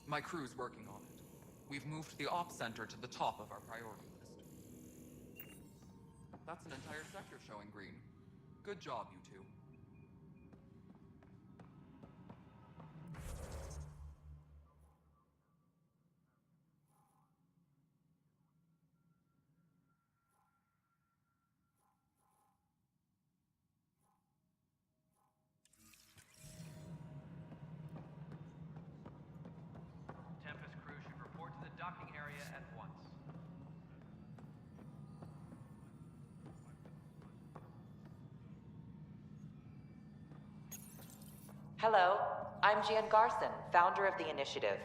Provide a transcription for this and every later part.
My crew's working on it. We've moved the ops center to the top of our priority list. That's an entire sector showing green. Good job, you two. Tempest crew should report to the docking area at once. Hello, I'm Jan Garson, founder of the initiative.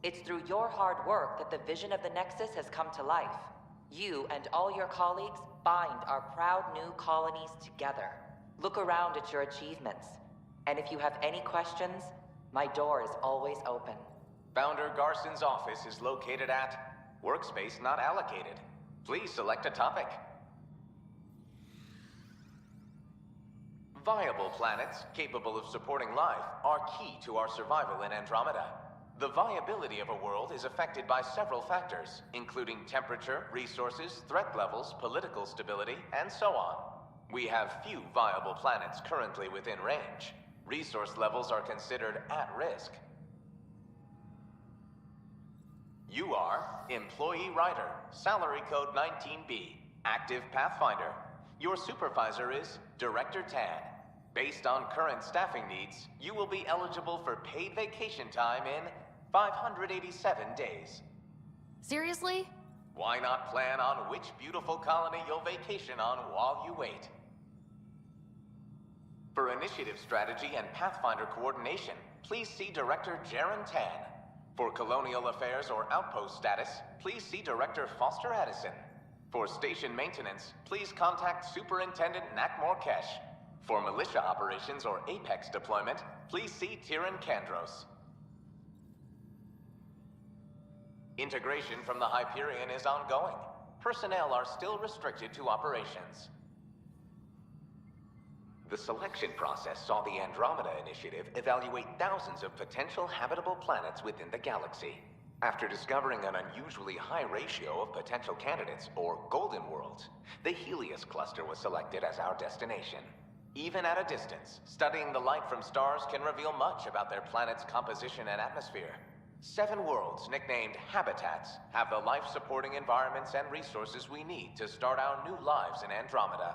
It's through your hard work that the vision of the Nexus has come to life. You and all your colleagues bind our proud new colonies together. Look around at your achievements. And if you have any questions, my door is always open. Founder Garson's office is located at Workspace Not Allocated. Please select a topic. Viable planets capable of supporting life are key to our survival in Andromeda. The viability of a world is affected by several factors, including temperature, resources, threat levels, political stability, and so on. We have few viable planets currently within range. Resource levels are considered at risk. You are Employee Writer, Salary Code 19B, Active Pathfinder. Your supervisor is Director Tan. Based on current staffing needs, you will be eligible for paid vacation time in 587 days. Seriously? Why not plan on which beautiful colony you'll vacation on while you wait? For initiative strategy and Pathfinder coordination, please see Director Jaren Tan. For colonial affairs or outpost status, please see Director Foster Addison. For station maintenance, please contact Superintendent Nakmor Kesh. For militia operations or Apex deployment, please see Tyran Kandros. Integration from the Hyperion is ongoing. Personnel are still restricted to operations. The selection process saw the Andromeda Initiative evaluate thousands of potential habitable planets within the galaxy. After discovering an unusually high ratio of potential candidates, or golden worlds, the Helios cluster was selected as our destination. Even at a distance, studying the light from stars can reveal much about their planet's composition and atmosphere. 7 worlds, nicknamed habitats, have the life-supporting environments and resources we need to start our new lives in Andromeda.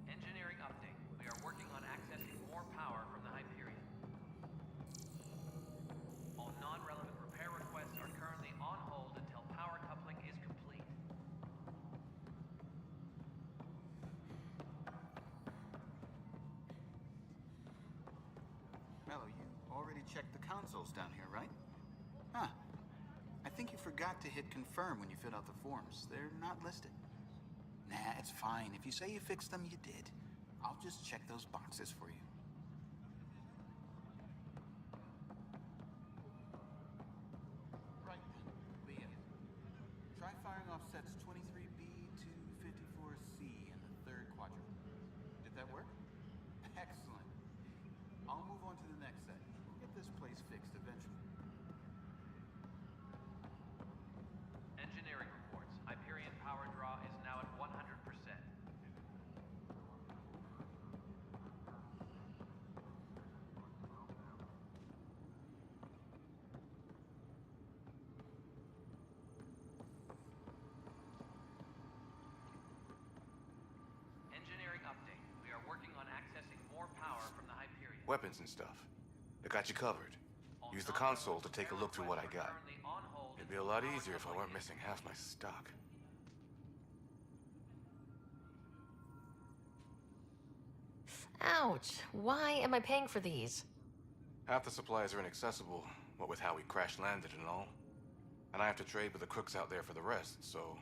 Engineering update. We are working on accessing more power from the Hyperion. All non-relevant repair requests are currently on hold until power coupling is complete. Mello, you already checked the consoles down here, right? Huh. I think you forgot to hit confirm when you filled out the forms. They're not listed. Nah, it's fine. If you say you fixed them, you did. I'll just check those boxes for you. Right then, Leah. Try firing off sets 23B to 54C in the 3rd quadrant. Did that work? Excellent. I'll move on to the next set. We'll get this place fixed eventually. Engineering reports. Hyperion power draw is now at 100%. Engineering update. We are working on accessing more power from the Hyperion. Weapons and stuff. I got you covered. Use the console to take a look through what I got. It'd be a lot easier if I weren't missing half my stock. Ouch. Why am I paying for these? Half the supplies are inaccessible, what with how we crash-landed and all. And I have to trade with the crooks out there for the rest, so...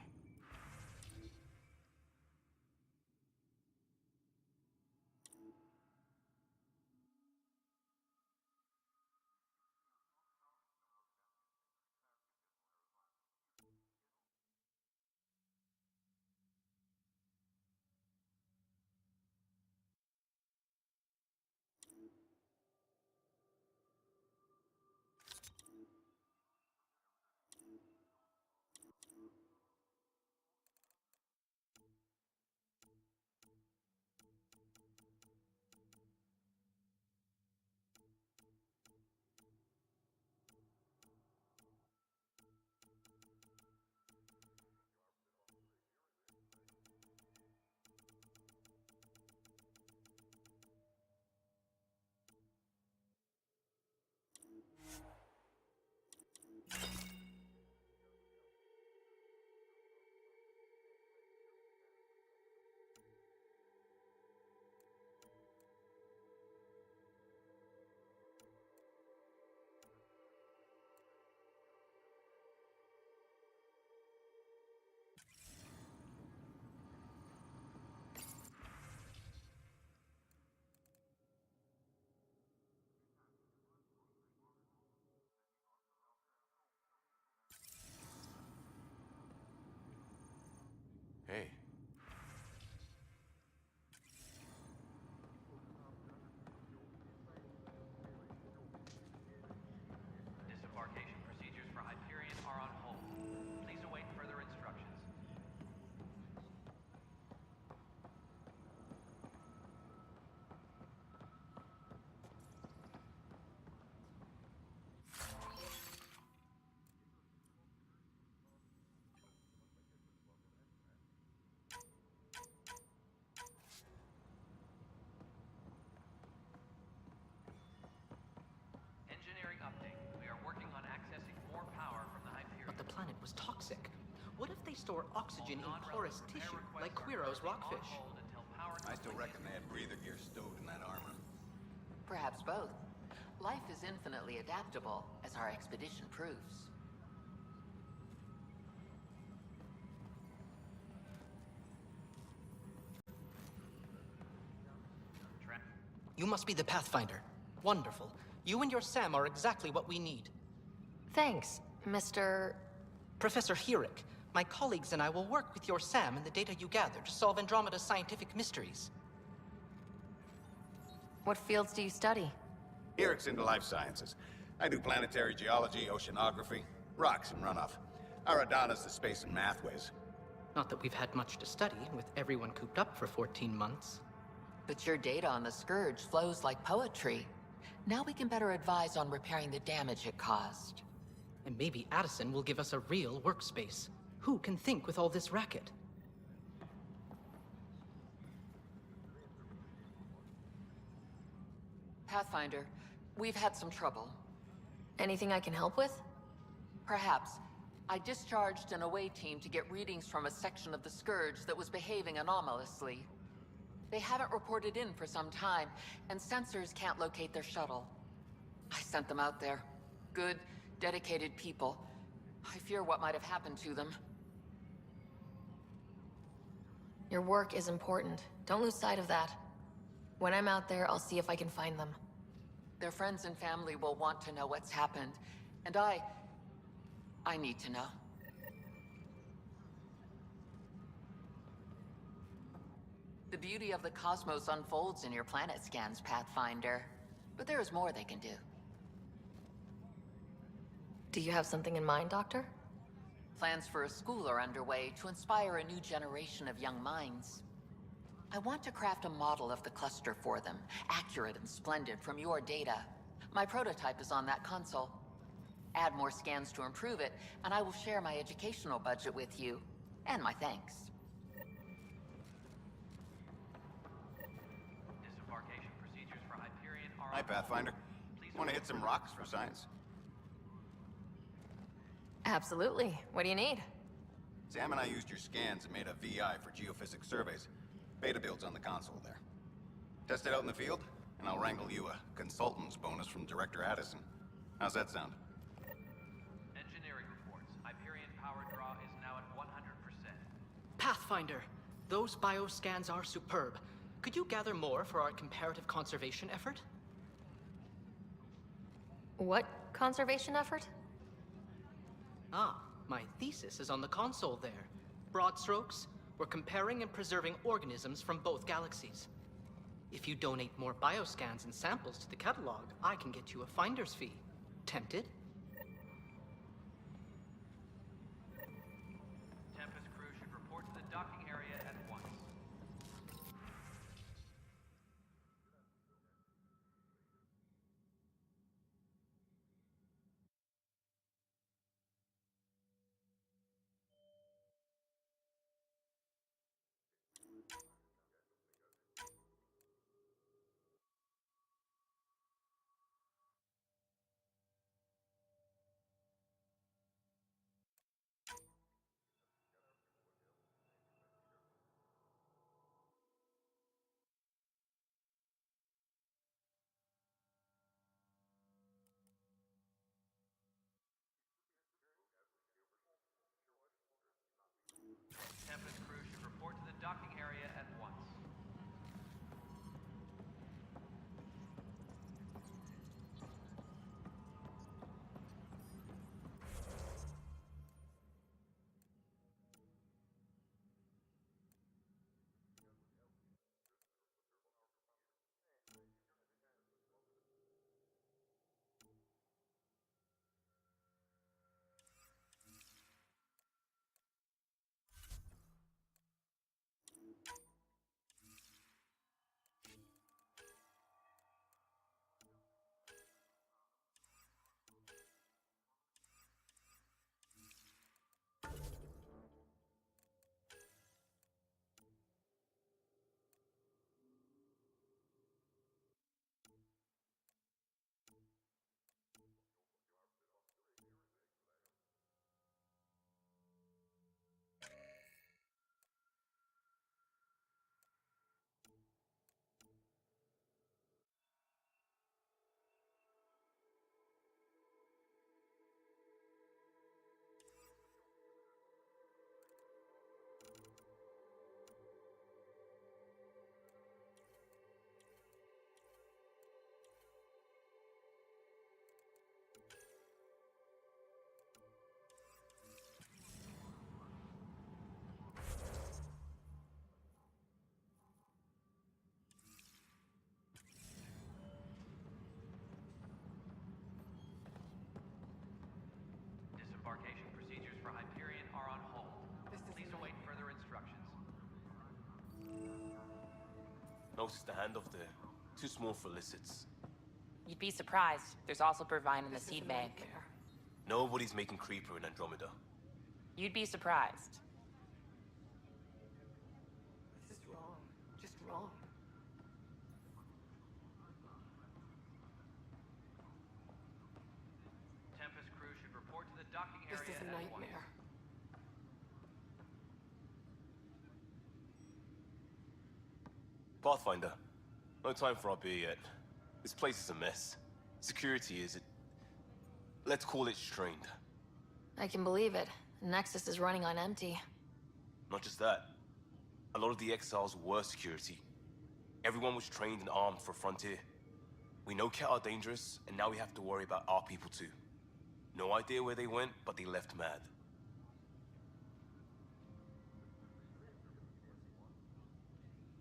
was toxic. What if they store oxygen in porous tissue, like Quiro's rockfish? I still reckon they had breather gear stowed in that armor. Perhaps both. Life is infinitely adaptable, as our expedition proves. You must be the Pathfinder. Wonderful. You and your Sam are exactly what we need. Thanks, Mr. Professor Herrick, my colleagues and I will work with your Sam and the data you gather to solve Andromeda's scientific mysteries. What fields do you study? Eric's into life sciences. I do planetary geology, oceanography, rocks and runoff. Aradana's the space and math whiz. Not that we've had much to study, with everyone cooped up for 14 months. But your data on the Scourge flows like poetry. Now we can better advise on repairing the damage it caused. And maybe Addison will give us a real workspace. Who can think with all this racket? Pathfinder, we've had some trouble. Anything I can help with? Perhaps. I discharged an away team to get readings from a section of the Scourge that was behaving anomalously. They haven't reported in for some time, and sensors can't locate their shuttle. I sent them out there. Good, dedicated people. I fear what might have happened to them. Your work is important. Don't lose sight of that. When I'm out there, I'll see if I can find them. Their friends and family will want to know what's happened, and I need to know. The beauty of the cosmos unfolds in your planet scans, Pathfinder. But there is more they can do. Do you have something in mind, Doctor? Plans for a school are underway to inspire a new generation of young minds. I want to craft a model of the cluster for them, accurate and splendid from your data. My prototype is on that console. Add more scans to improve it, and I will share my educational budget with you, and my thanks. Disembarkation procedures for Hyperion are... Hi, Pathfinder. Want to hit some rocks for science? Absolutely. What do you need? Sam and I used your scans and made a VI for geophysics surveys. Beta builds on the console there. Test it out in the field, and I'll wrangle you a consultant's bonus from Director Addison. How's that sound? Engineering reports. Hyperion power draw is now at 100%. Pathfinder, those bioscans are superb. Could you gather more for our comparative conservation effort? What conservation effort? Ah, my thesis is on the console there. Broad strokes, we're comparing and preserving organisms from both galaxies. If you donate more bioscans and samples to the catalog, I can get you a finder's fee. Tempted? Tempest crew should report to the docking area at once. Notice the handoff there. Too small for lizards. You'd be surprised. There's also Purvine in the seed bank. Nobody's making Creeper in Andromeda. You'd be surprised. This is wrong. Just wrong. Tempest crew should report to the docking area. This is a at once. nightmare. Pathfinder, no time for our beer yet. This place is a mess. Security is it. Let's call it strained. I can believe it. Nexus is running on empty. Not just that. A lot of the exiles were security. Everyone was trained and armed for Frontier. We know Ket are dangerous, and now we have to worry about our people too. No idea where they went, but they left mad.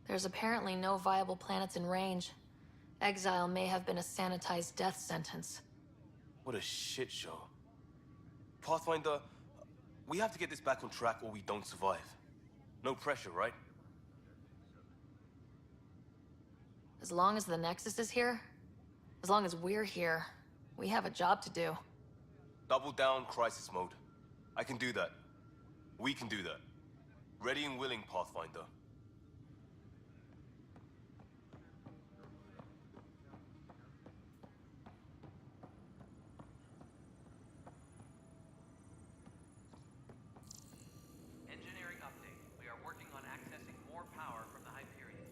There's apparently no viable planets in range. Exile may have been a sanitized death sentence. What a shit show. Pathfinder, we have to get this back on track or we don't survive. No pressure, right? As long as the Nexus is here, as long as we're here, we have a job to do. Double down crisis mode. I can do that. We can do that. Ready and willing, Pathfinder. Engineering update. We are working on accessing more power from the Hyperion.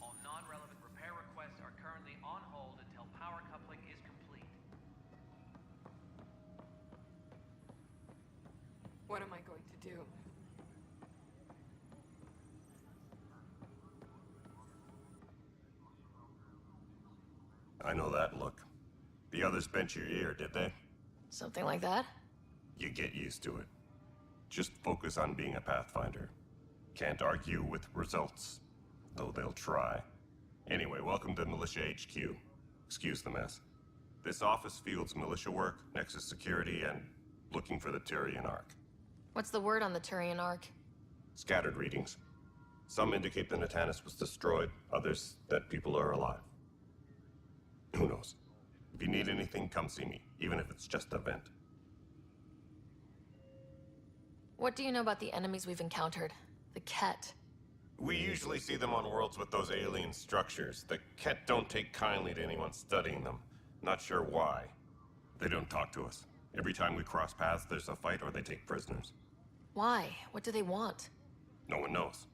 All non-relevant repair requests are currently on hold until power coupling is complete. What am I going to do? I know that look. The others bent your ear, did they? Something like that? You get used to it. Just focus on being a Pathfinder. Can't argue with results, though they'll try. Anyway, welcome to Militia HQ. Excuse the mess. This office fields militia work, Nexus security, and looking for the Turian Ark. What's the word on the Turian Ark? Scattered readings. Some indicate the Natanus was destroyed, others that people are alive. Who knows? If you need anything, come see me, even if it's just a vent. What do you know about the enemies we've encountered? The Ket. We usually see them on worlds with those alien structures. The Ket don't take kindly to anyone studying them. Not sure why. They don't talk to us. Every time we cross paths, there's a fight or they take prisoners. Why? What do they want? No one knows.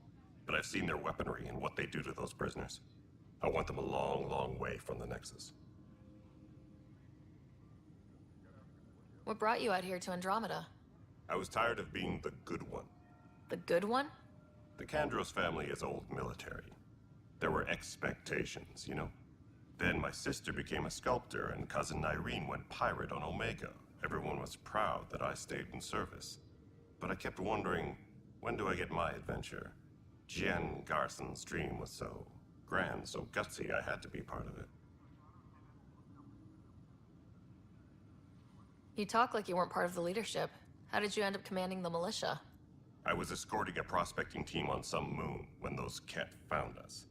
But I've seen their weaponry and what they do to those prisoners. I want them a long, long way from the Nexus. What brought you out here to Andromeda? I was tired of being the good one. The good one? The Kandros family is old military. There were expectations, you know? Then my sister became a sculptor and cousin Irene went pirate on Omega. Everyone was proud that I stayed in service. But I kept wondering, when do I get my adventure? Jen Garson's dream was so grand, so gutsy, I had to be part of it. You talk like you weren't part of the leadership. How did you end up commanding the militia? I was escorting a prospecting team on some moon when those Ket found us.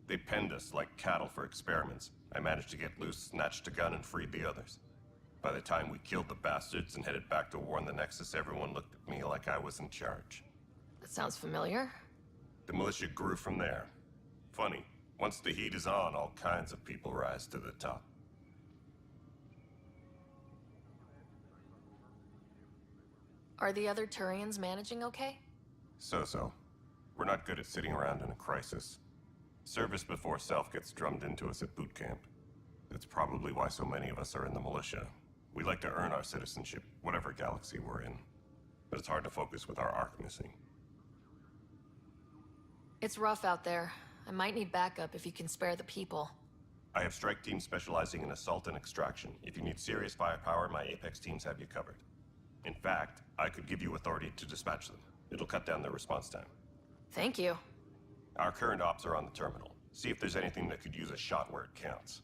They penned us like cattle for experiments. I managed to get loose, snatched a gun, and freed the others. By the time we killed the bastards and headed back to warn the Nexus, everyone looked at me like I was in charge. That sounds familiar. The militia grew from there. Funny, once the heat is on, all kinds of people rise to the top. Are the other Turians managing okay? So-so. We're not good at sitting around in a crisis. Service before self gets drummed into us at boot camp. That's probably why so many of us are in the militia. We like to earn our citizenship, whatever galaxy we're in. But it's hard to focus with our arc missing. It's rough out there. I might need backup if you can spare the people. I have strike teams specializing in assault and extraction. If you need serious firepower, my Apex teams have you covered. In fact, I could give you authority to dispatch them. It'll cut down their response time. Thank you. Our current ops are on the terminal. See if there's anything that could use a shot where it counts.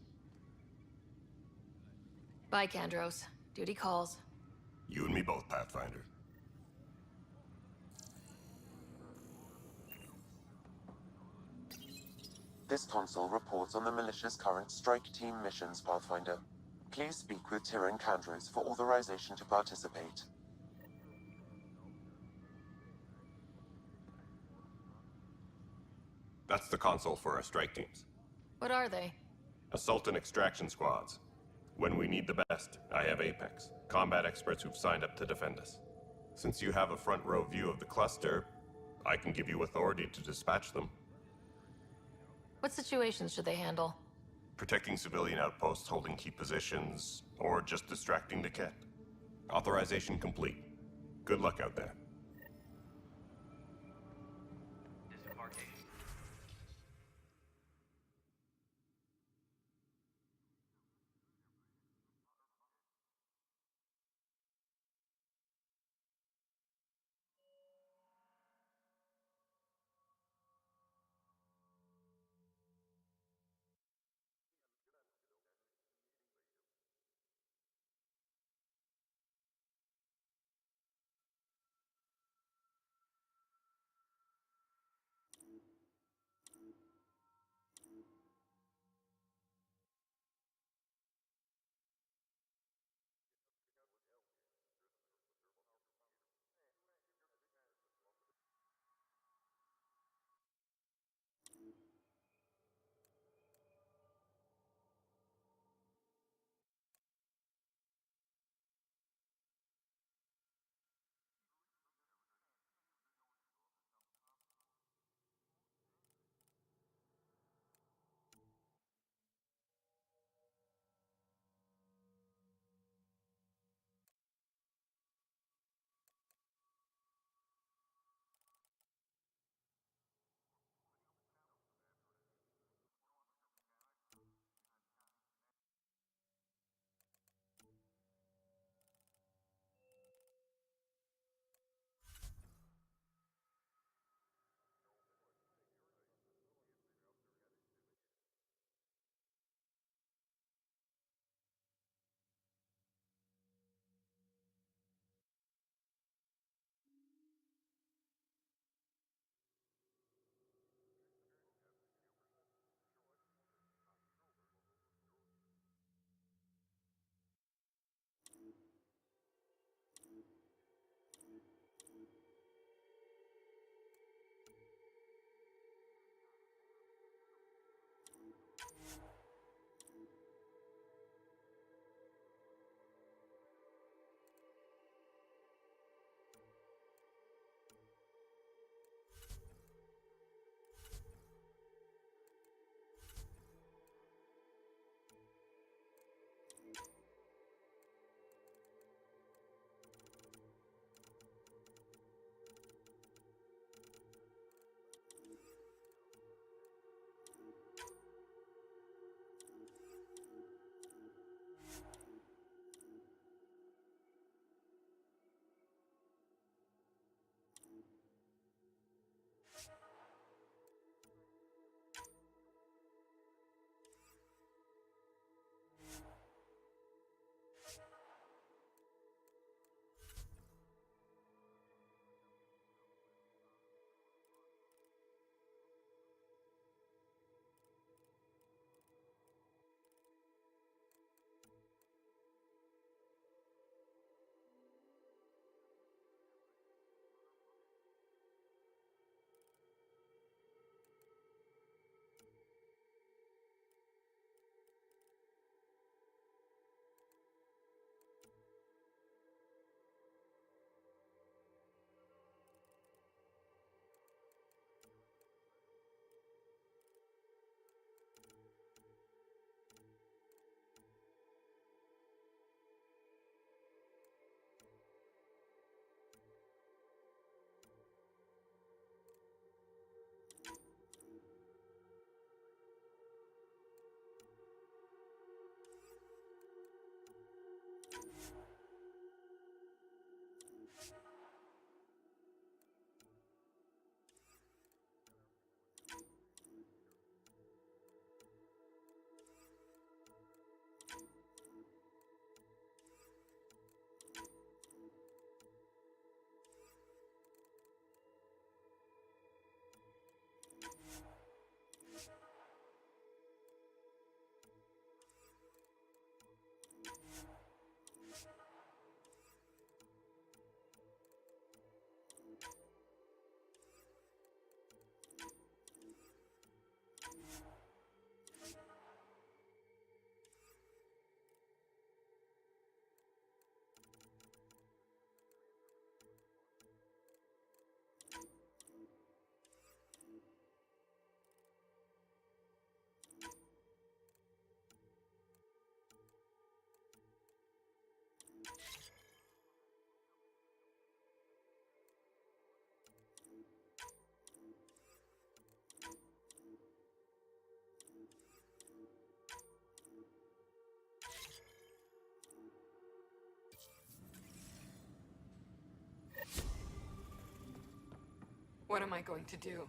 Bye, Kandros. Duty calls. You and me both, Pathfinder. This console reports on the militia's current strike team missions, Pathfinder. Please speak with Tyrion Kandros for authorization to participate. That's the console for our strike teams. What are they? Assault and extraction squads. When we need the best, I have Apex, combat experts who've signed up to defend us. Since you have a front row view of the cluster, I can give you authority to dispatch them. What situations should they handle? Protecting civilian outposts, holding key positions, or just distracting the Ket. Authorization complete. Good luck out there. What am I going to do?